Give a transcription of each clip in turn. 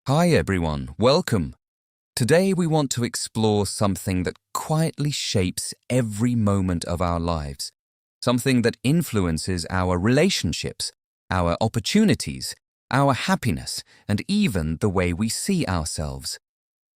Hi everyone, welcome. Today we want to explore something that quietly shapes every moment of our lives, something that influences our relationships, our opportunities, our happiness, and even the way we see ourselves.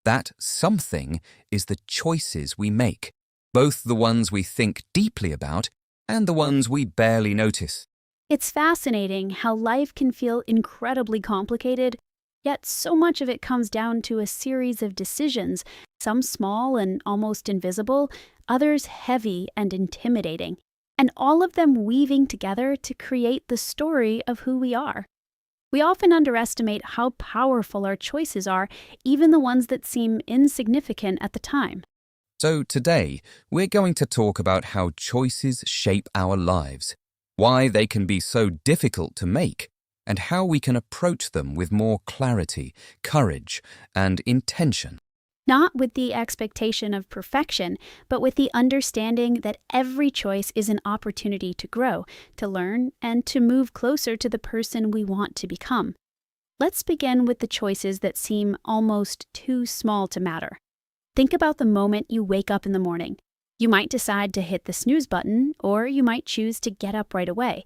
That something is the choices we make, both the ones we think deeply about and the ones we barely notice. It's fascinating how life can feel incredibly complicated, yet so much of it comes down to a series of decisions, some small and almost invisible, others heavy and intimidating, and all of them weaving together to create the story of who we are. We often underestimate how powerful our choices are, even the ones that seem insignificant at the time. So today, we're going to talk about how choices shape our lives, why they can be so difficult to make, and how we can approach them with more clarity, courage, and intention. Not with the expectation of perfection, but with the understanding that every choice is an opportunity to grow, to learn, and to move closer to the person we want to become. Let's begin with the choices that seem almost too small to matter. Think about the moment you wake up in the morning. You might decide to hit the snooze button, or you might choose to get up right away.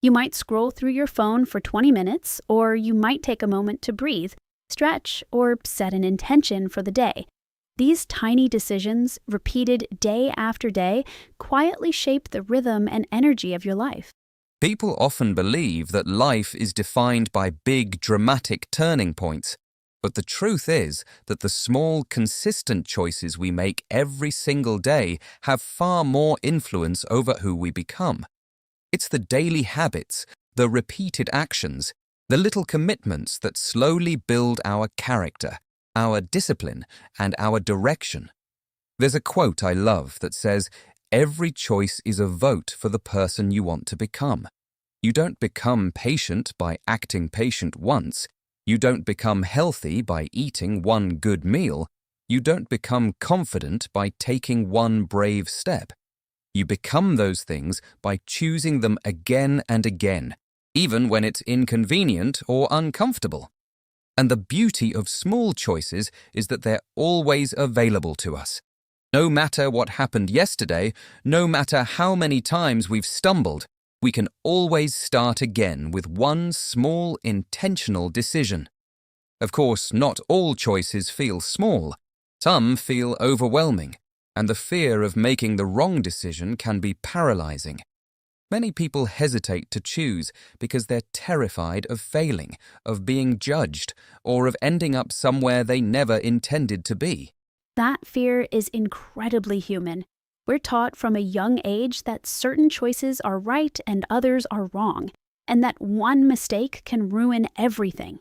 You might scroll through your phone for 20 minutes, or you might take a moment to breathe, stretch, or set an intention for the day. These tiny decisions, repeated day after day, quietly shape the rhythm and energy of your life. People often believe that life is defined by big, dramatic turning points, but the truth is that the small, consistent choices we make every single day have far more influence over who we become. It's the daily habits, the repeated actions, the little commitments that slowly build our character, our discipline, and our direction. There's a quote I love that says, "Every choice is a vote for the person you want to become." You don't become patient by acting patient once. You don't become healthy by eating one good meal. You don't become confident by taking one brave step. You become those things by choosing them again and again, even when it's inconvenient or uncomfortable. And the beauty of small choices is that they're always available to us. No matter what happened yesterday, no matter how many times we've stumbled, we can always start again with one small, intentional decision. Of course, not all choices feel small. Some feel overwhelming, and the fear of making the wrong decision can be paralyzing. Many people hesitate to choose because they're terrified of failing, of being judged, or of ending up somewhere they never intended to be. That fear is incredibly human. We're taught from a young age that certain choices are right and others are wrong, and that one mistake can ruin everything.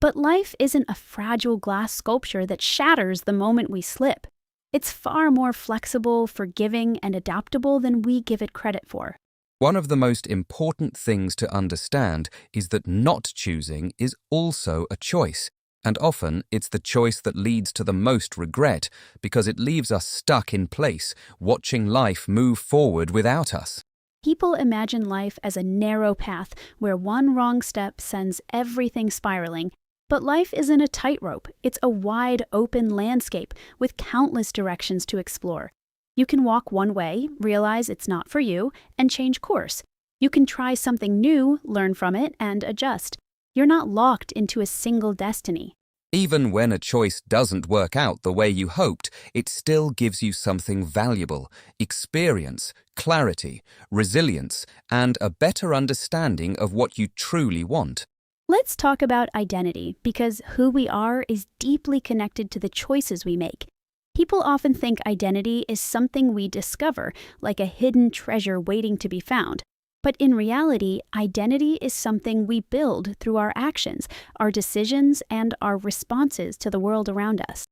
But life isn't a fragile glass sculpture that shatters the moment we slip. It's far more flexible, forgiving, and adaptable than we give it credit for. One of the most important things to understand is that not choosing is also a choice, and often it's the choice that leads to the most regret because it leaves us stuck in place, watching life move forward without us. People imagine life as a narrow path where one wrong step sends everything spiraling. But life isn't a tightrope, it's a wide, open landscape with countless directions to explore. You can walk one way, realize it's not for you, and change course. You can try something new, learn from it, and adjust. You're not locked into a single destiny. Even when a choice doesn't work out the way you hoped, it still gives you something valuable: experience, clarity, resilience, and a better understanding of what you truly want. Let's talk about identity, because who we are is deeply connected to the choices we make. People often think identity is something we discover, like a hidden treasure waiting to be found. But in reality, identity is something we build through our actions, our decisions, and our responses to the world around us.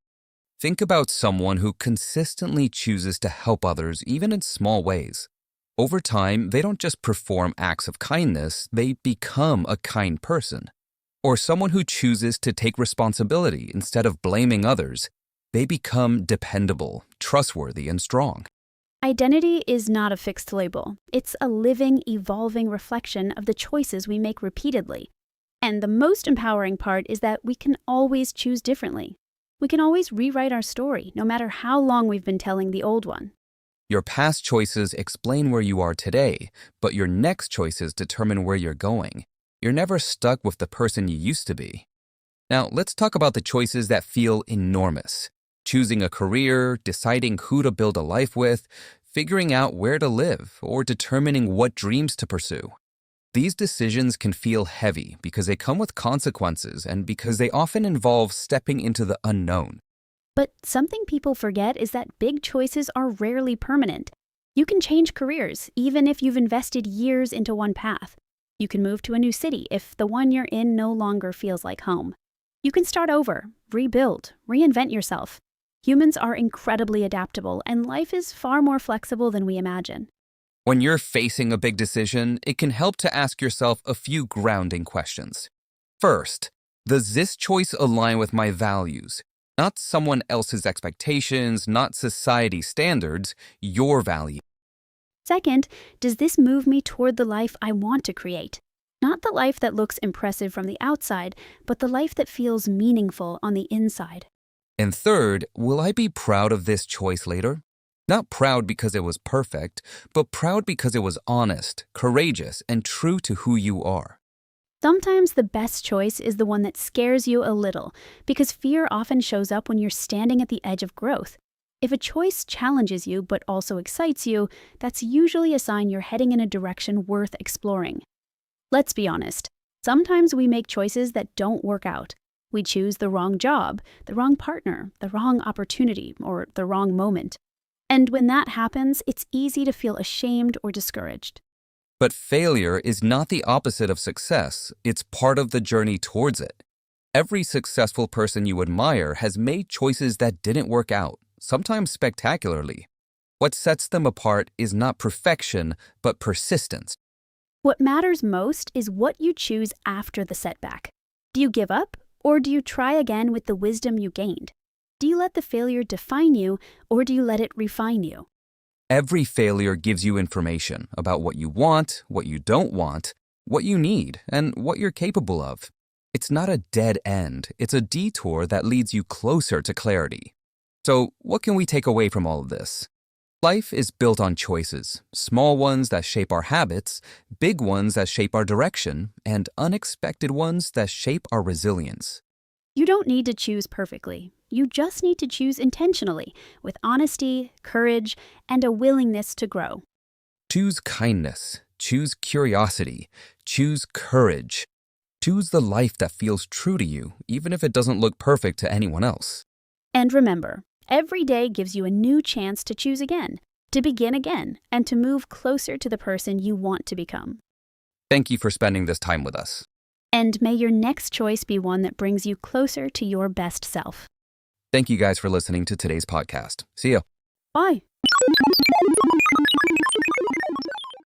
Think about someone who consistently chooses to help others, even in small ways. Over time, they don't just perform acts of kindness, they become a kind person. Or someone who chooses to take responsibility instead of blaming others, they become dependable, trustworthy, and strong. Identity is not a fixed label. It's a living, evolving reflection of the choices we make repeatedly. And the most empowering part is that we can always choose differently. We can always rewrite our story, no matter how long we've been telling the old one. Your past choices explain where you are today, but your next choices determine where you're going. You're never stuck with the person you used to be. Now, let's talk about the choices that feel enormous. Choosing a career, deciding who to build a life with, figuring out where to live, or determining what dreams to pursue. These decisions can feel heavy because they come with consequences and because they often involve stepping into the unknown. But something people forget is that big choices are rarely permanent. You can change careers, even if you've invested years into one path. You can move to a new city if the one you're in no longer feels like home. You can start over, rebuild, reinvent yourself. Humans are incredibly adaptable, and life is far more flexible than we imagine. When you're facing a big decision, it can help to ask yourself a few grounding questions. First, does this choice align with my values? Not someone else's expectations, not society's standards, your value. Second, does this move me toward the life I want to create? Not the life that looks impressive from the outside, but the life that feels meaningful on the inside. And third, will I be proud of this choice later? Not proud because it was perfect, but proud because it was honest, courageous, and true to who you are. Sometimes the best choice is the one that scares you a little, because fear often shows up when you're standing at the edge of growth. If a choice challenges you but also excites you, that's usually a sign you're heading in a direction worth exploring. Let's be honest. Sometimes we make choices that don't work out. We choose the wrong job, the wrong partner, the wrong opportunity, or the wrong moment. And when that happens, it's easy to feel ashamed or discouraged. But failure is not the opposite of success, it's part of the journey towards it. Every successful person you admire has made choices that didn't work out, sometimes spectacularly. What sets them apart is not perfection, but persistence. What matters most is what you choose after the setback. Do you give up, or do you try again with the wisdom you gained? Do you let the failure define you, or do you let it refine you? Every failure gives you information about what you want, what you don't want, what you need, and what you're capable of. It's not a dead end, it's a detour that leads you closer to clarity. So, what can we take away from all of this? Life is built on choices, small ones that shape our habits, big ones that shape our direction, and unexpected ones that shape our resilience. You don't need to choose perfectly. You just need to choose intentionally, with honesty, courage, and a willingness to grow. Choose kindness, choose curiosity, choose courage. Choose the life that feels true to you, even if it doesn't look perfect to anyone else. And remember, every day gives you a new chance to choose again, to begin again, and to move closer to the person you want to become. Thank you for spending this time with us. And may your next choice be one that brings you closer to your best self. Thank you guys for listening to today's podcast. See ya. Bye.